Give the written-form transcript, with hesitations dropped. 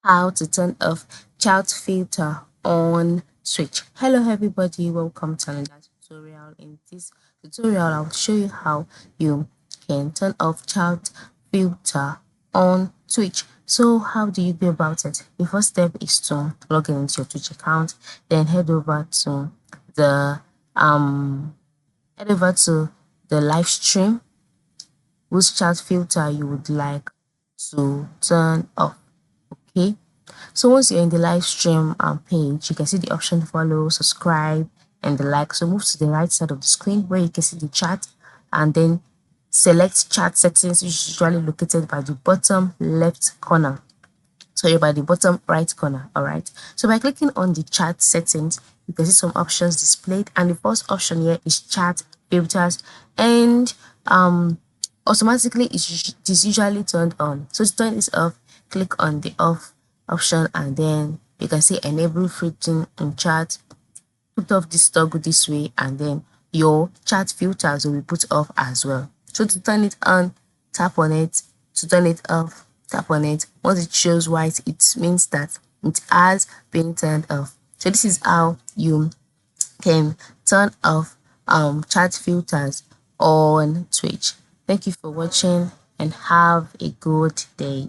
How to turn off chat filter on switch. Hello everybody, welcome to another tutorial. In this tutorial I'll show you how you can turn off chat filter on Twitch. So how do you go about it? The first step is to log in into your Twitch account, then the um head over to the live stream whose chat filter you would like to turn off. Okay, so once you're in the live stream page, you can see the option follow, subscribe, and the like. So move to the right side of the screen where you can see the chat, and then select chat settings, which is usually located by the bottom left corner. So you're by the bottom right corner. All right, so by clicking on the chat settings, you can see some options displayed, and the first option here is chat filters, and automatically it is usually turned on. So to turn this off, click on the off option, and then you can see enable filtering in chat. Put off this toggle this way, and then your chat filters will be put off as well. So to turn it on, tap on it. To turn it off, tap on it. Once it shows white, it means that it has been turned off. So this is how you can turn off chat filters on Twitch. Thank you for watching and have a good day.